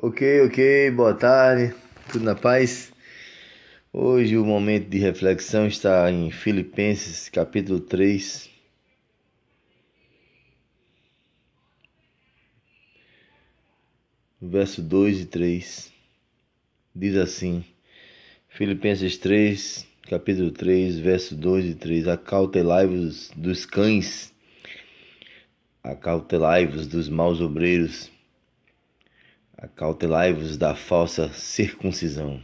Ok, boa tarde, tudo na paz? Hoje o momento de reflexão está em Filipenses capítulo 3, verso 2 e 3. Diz assim, Filipenses 3, capítulo 3, verso 2 e 3. Acautelai-vos dos cães, acautelai-vos dos maus obreiros, acautelai-vos da falsa circuncisão.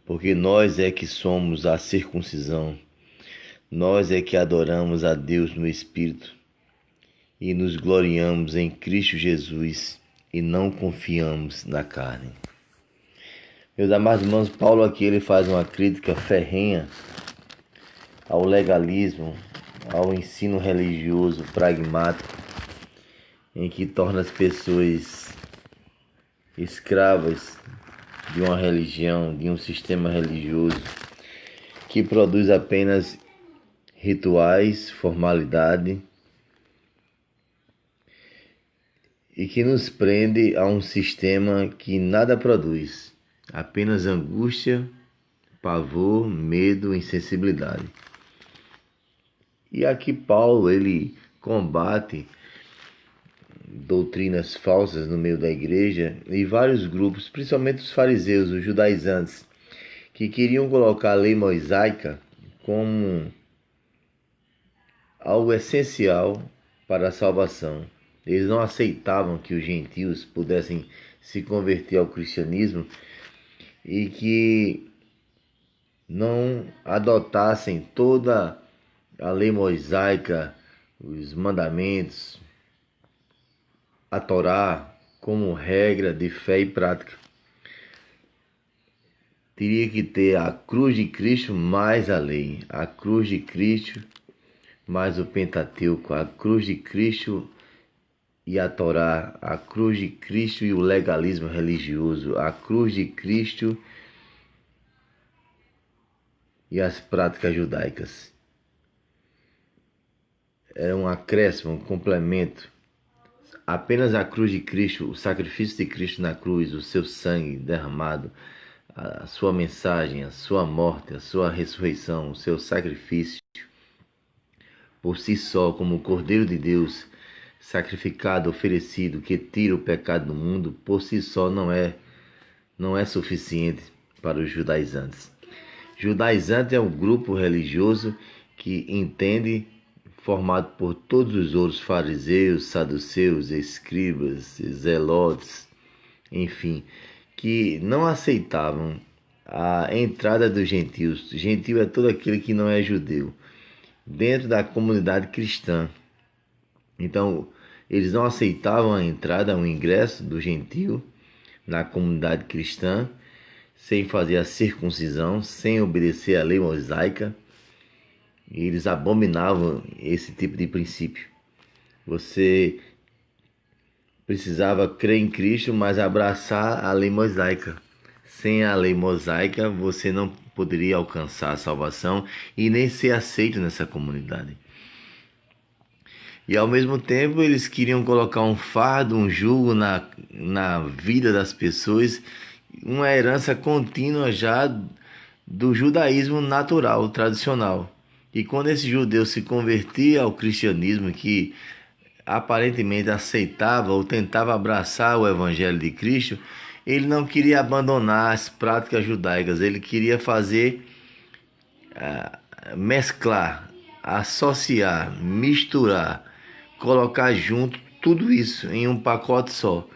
Porque nós é que somos a circuncisão, nós é que adoramos a Deus no Espírito e nos gloriamos em Cristo Jesus e não confiamos na carne. Meus amados irmãos, Paulo aqui ele faz uma crítica ferrenha ao legalismo, ao ensino religioso pragmático, em que torna as pessoas escravas de uma religião, de um sistema religioso que produz apenas rituais, formalidade e que nos prende a um sistema que nada produz, apenas angústia, pavor, medo, insensibilidade. E aqui Paulo ele combate doutrinas falsas no meio da igreja e vários grupos, principalmente os fariseus, os judaizantes, que queriam colocar a lei mosaica como algo essencial para a salvação. Eles não aceitavam que os gentios pudessem se converter ao cristianismo e que não adotassem toda a lei mosaica, os mandamentos, a Torá como regra de fé e prática. Teria que ter a cruz de Cristo mais a lei, a cruz de Cristo mais o Pentateuco, a cruz de Cristo e a Torá, a cruz de Cristo e o legalismo religioso, a cruz de Cristo e as práticas judaicas. Era um acréscimo, um complemento. Apenas a cruz de Cristo, o sacrifício de Cristo na cruz, o seu sangue derramado, a sua mensagem, a sua morte, a sua ressurreição, o seu sacrifício, por si só, como o Cordeiro de Deus, sacrificado, oferecido, que tira o pecado do mundo, por si só não é suficiente para os judaizantes. Judaizante é um grupo religioso que entende, formado por todos os outros fariseus, saduceus, escribas, zelotes, enfim, que não aceitavam a entrada dos gentios. Gentio é todo aquele que não é judeu, dentro da comunidade cristã. Então, eles não aceitavam a entrada, o ingresso do gentio na comunidade cristã, sem fazer a circuncisão, sem obedecer à lei mosaica. E eles abominavam esse tipo de princípio. Você precisava crer em Cristo, mas abraçar a lei mosaica. Sem a lei mosaica, você não poderia alcançar a salvação e nem ser aceito nessa comunidade. E ao mesmo tempo eles queriam colocar um fardo, um jugo na vida das pessoas, uma herança contínua já do judaísmo natural, tradicional. E quando esse judeu se convertia ao cristianismo, que aparentemente aceitava ou tentava abraçar o evangelho de Cristo, ele não queria abandonar as práticas judaicas, ele queria fazer, mesclar, associar, misturar, colocar junto tudo isso em um pacote só.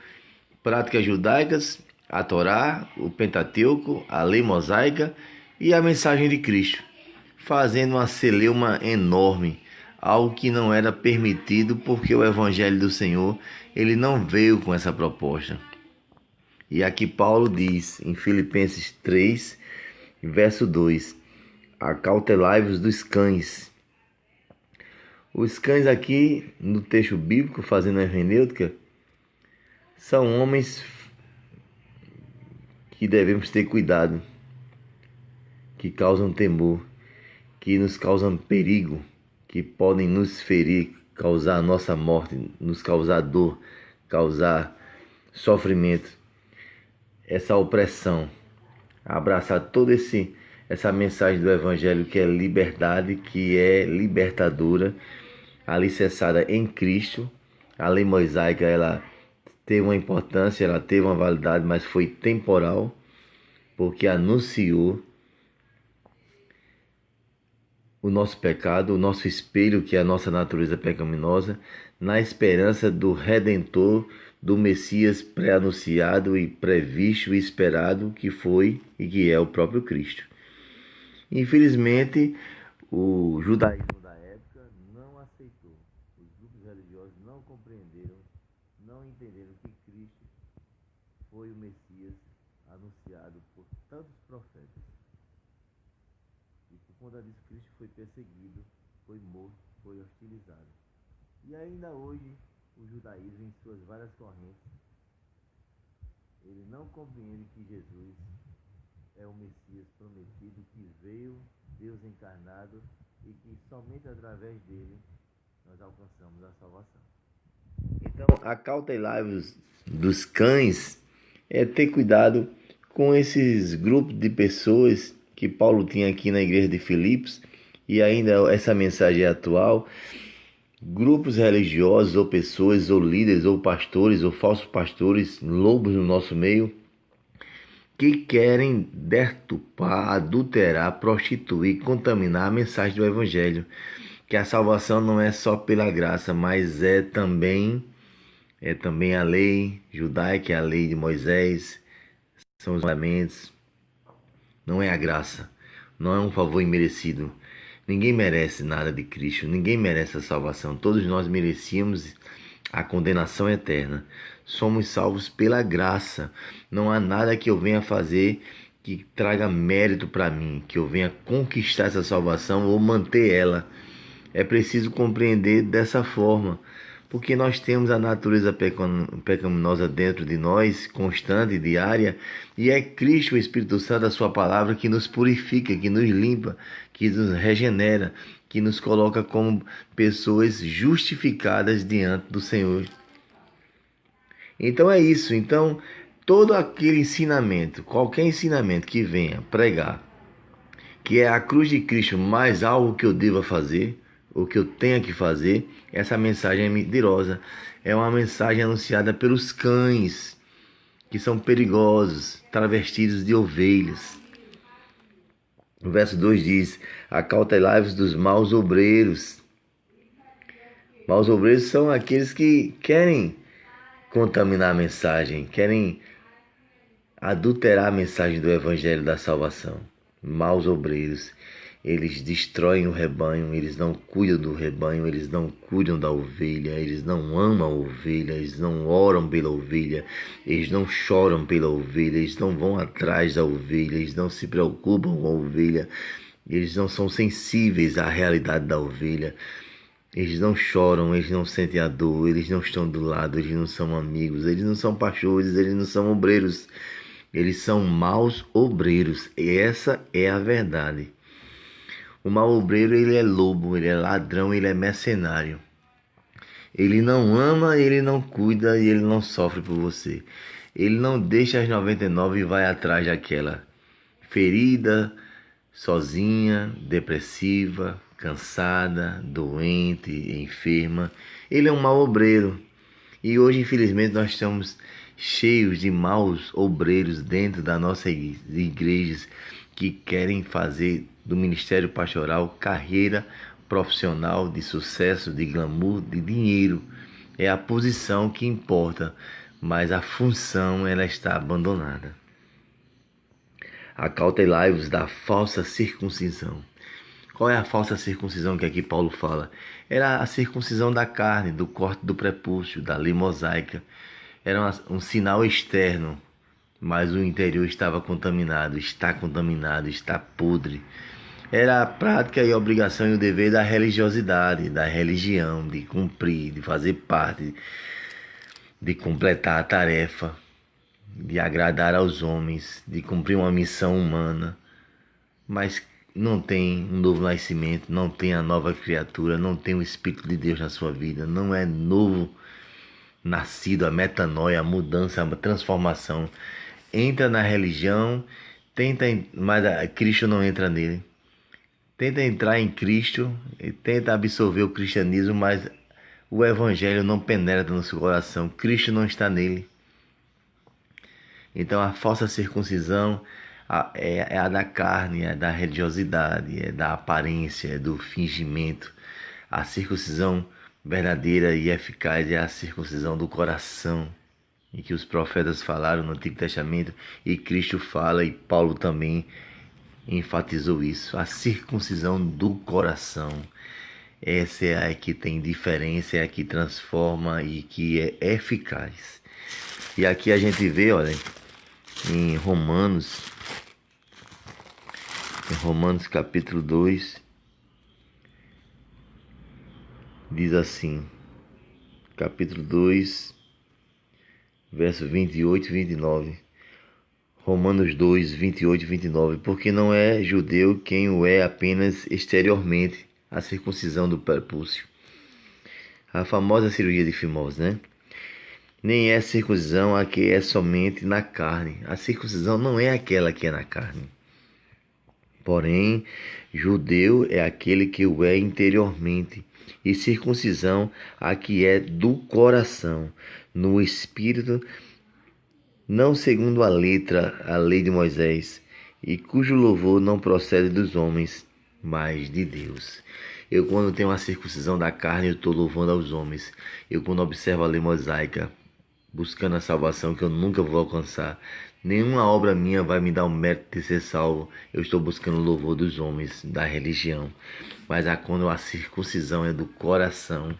Práticas judaicas, a Torá, o Pentateuco, a lei mosaica e a mensagem de Cristo, fazendo uma celeuma enorme, algo que não era permitido porque o evangelho do Senhor, ele não veio com essa proposta. E aqui Paulo diz em Filipenses 3, verso 2, acautelai-vos dos cães. Os cães aqui, no texto bíblico, fazendo a hermenêutica, são homens que devemos ter cuidado, que causam temor, que nos causam perigo, que podem nos ferir, causar a nossa morte, nos causar dor, causar sofrimento, essa opressão, abraçar toda essa mensagem do Evangelho que é liberdade, que é libertadora, alicerçada em Cristo. A lei mosaica, ela teve uma importância, ela teve uma validade, mas foi temporal, porque anunciou o nosso pecado, o nosso espelho, que é a nossa natureza pecaminosa, na esperança do Redentor, do Messias pré-anunciado e previsto e esperado, que foi e que é o próprio Cristo. Infelizmente, o judaísmo da época não aceitou. Os grupos religiosos não compreenderam, não entenderam que Cristo foi o Messias anunciado por tantos profetas. E por conta disso, Cristo foi perseguido, foi morto, foi hostilizado. E ainda hoje, o judaísmo, em suas várias correntes, ele não compreende que Jesus é o Messias prometido, que veio, Deus encarnado, e que somente através dele nós alcançamos a salvação. Então, acautelai-vos dos cães é ter cuidado com esses grupos de pessoas que Paulo tinha aqui na igreja de Filipos, e ainda essa mensagem é atual. Grupos religiosos, ou pessoas, ou líderes, ou pastores, ou falsos pastores, lobos no nosso meio, que querem deturpar, adulterar, prostituir, contaminar a mensagem do Evangelho. Que a salvação não é só pela graça, mas é também a lei judaica, é a lei de Moisés, são os mandamentos. Não é a graça, não é um favor imerecido. Ninguém merece nada de Cristo, ninguém merece a salvação. Todos nós merecíamos a condenação eterna. Somos salvos pela graça. Não há nada que eu venha fazer que traga mérito para mim, que eu venha conquistar essa salvação ou manter ela. É preciso compreender dessa forma, porque nós temos a natureza pecaminosa dentro de nós, constante, diária, e é Cristo, o Espírito Santo, a sua palavra, que nos purifica, que nos limpa, que nos regenera, que nos coloca como pessoas justificadas diante do Senhor. Então é isso. Então, todo aquele ensinamento, qualquer ensinamento que venha pregar, que é a cruz de Cristo mais algo que eu deva fazer, o que eu tenha que fazer, essa mensagem é mentirosa. É uma mensagem anunciada pelos cães, que são perigosos, travestidos de ovelhas. O verso 2 diz: acautelai-vos dos maus obreiros. Maus obreiros são aqueles que querem contaminar a mensagem, querem adulterar a mensagem do Evangelho da salvação. Maus obreiros. Eles destroem o rebanho, eles não cuidam do rebanho, eles não cuidam da ovelha, eles não amam a ovelha, eles não oram pela ovelha, eles não choram pela ovelha, eles não vão atrás da ovelha, eles não se preocupam com a ovelha, eles não são sensíveis à realidade da ovelha, eles não choram, eles não sentem a dor, eles não estão do lado, eles não são amigos, eles não são pastores, eles não são obreiros, eles são maus obreiros, e essa é a verdade. O mau obreiro, ele é lobo, ele é ladrão, ele é mercenário. Ele não ama, ele não cuida e ele não sofre por você. Ele não deixa as 99 e vai atrás daquela ferida, sozinha, depressiva, cansada, doente, enferma. Ele é um mau obreiro. E hoje, infelizmente, nós estamos cheios de maus obreiros dentro das nossas igrejas que querem fazer do ministério pastoral carreira profissional de sucesso, de glamour, de dinheiro. É a posição que importa, mas a função ela está abandonada. Acautelai-vos da falsa circuncisão. Qual é a falsa circuncisão que aqui Paulo fala? Era a circuncisão da carne, do corte do prepúcio, da lei mosaica. Era um sinal externo, mas o interior estava contaminado, está podre. Era a prática e a obrigação e o dever da religiosidade, da religião, de cumprir, de fazer parte, de completar a tarefa, de agradar aos homens, de cumprir uma missão humana. Mas não tem um novo nascimento, não tem a nova criatura, não tem o Espírito de Deus na sua vida, não é novo, nascido, a metanoia, a mudança, a transformação. Entra na religião, mas Cristo não entra nele. Tenta entrar em Cristo, e tenta absorver o cristianismo, mas o evangelho não penetra no seu coração. Cristo não está nele. Então a falsa circuncisão é a da carne, é da religiosidade, é da aparência, é do fingimento. A circuncisão verdadeira e eficaz é a circuncisão do coração, em que os profetas falaram no Antigo Testamento, e Cristo fala, e Paulo também enfatizou isso. A circuncisão do coração. Essa é a que tem diferença, é a que transforma e que é eficaz. E aqui a gente vê, olha, em Romanos capítulo 2, diz assim, capítulo 2, verso 28 e 29. Romanos 2, 28 e 29. Porque não é judeu quem o é apenas exteriormente, a circuncisão do prepúcio. A famosa cirurgia de Fimose, né? Nem é circuncisão a que é somente na carne. A circuncisão não é aquela que é na carne. Porém, judeu é aquele que o é interiormente, e circuncisão a que é do coração, no espírito, não segundo a letra, a lei de Moisés, e cujo louvor não procede dos homens, mas de Deus. Eu, quando tenho a circuncisão da carne, eu estou louvando aos homens. Eu, quando observo a lei mosaica, buscando a salvação que eu nunca vou alcançar, nenhuma obra minha vai me dar o mérito de ser salvo. Eu estou buscando o louvor dos homens, da religião. Mas quando a circuncisão é do coração,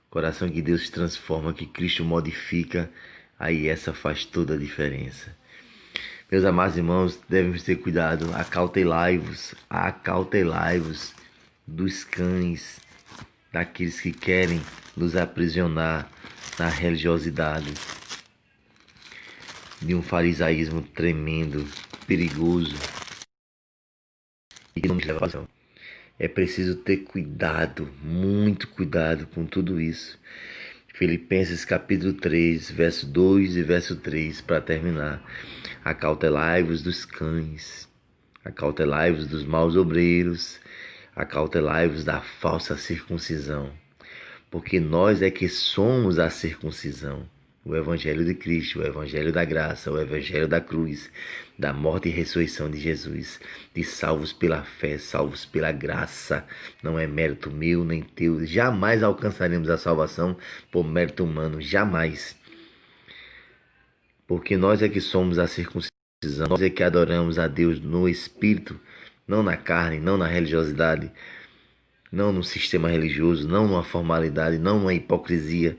coração que Deus transforma, que Cristo modifica, aí essa faz toda a diferença. Meus amados irmãos, devemos ter cuidado. Acautelai-vos dos cães, daqueles que querem nos aprisionar na religiosidade, de um farisaísmo tremendo, perigoso, e que não nos leva a salvação. É preciso ter cuidado, muito cuidado com tudo isso. Filipenses capítulo 3, verso 2 e verso 3, para terminar. Acautelai-vos dos cães, acautelai-vos dos maus obreiros, acautelai-vos da falsa circuncisão, porque nós é que somos a circuncisão. O Evangelho de Cristo, o Evangelho da graça, o Evangelho da cruz, da morte e ressurreição de Jesus, de salvos pela fé, salvos pela graça. Não é mérito meu nem teu. Jamais alcançaremos a salvação por mérito humano, jamais. Porque nós é que somos a circuncisão, nós é que adoramos a Deus no Espírito, não na carne, não na religiosidade, não no sistema religioso, não numa formalidade, não numa hipocrisia.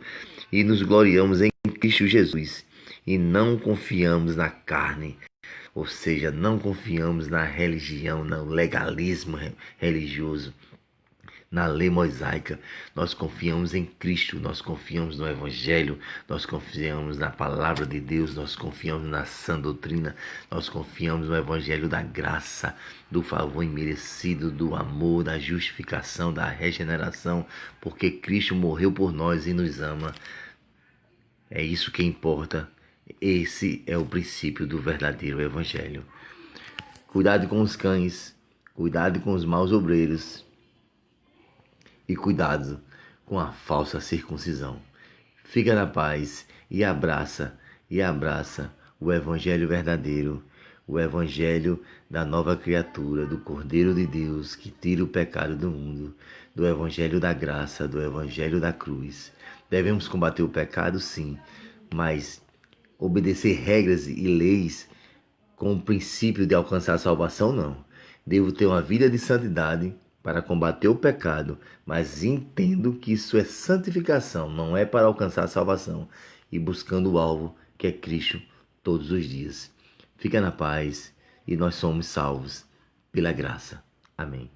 E nos gloriamos em Cristo Jesus e não confiamos na carne, ou seja, não confiamos na religião, no legalismo religioso, na lei mosaica. Nós confiamos em Cristo, nós confiamos no Evangelho, nós confiamos na palavra de Deus, nós confiamos na sã doutrina, nós confiamos no Evangelho da graça, do favor imerecido, do amor, da justificação, da regeneração, porque Cristo morreu por nós e nos ama. É isso que importa. Esse é o princípio do verdadeiro Evangelho. Cuidado com os cães, cuidado com os maus obreiros e cuidado com a falsa circuncisão. Fica na paz e abraça o Evangelho verdadeiro, o Evangelho da nova criatura, do Cordeiro de Deus que tira o pecado do mundo, do Evangelho da graça, do Evangelho da cruz. Devemos combater o pecado, sim, mas obedecer regras e leis com o princípio de alcançar a salvação, não. Devo ter uma vida de santidade para combater o pecado, mas entendo que isso é santificação, não é para alcançar a salvação, e buscando o alvo, que é Cristo, todos os dias. Fica na paz e nós somos salvos pela graça. Amém.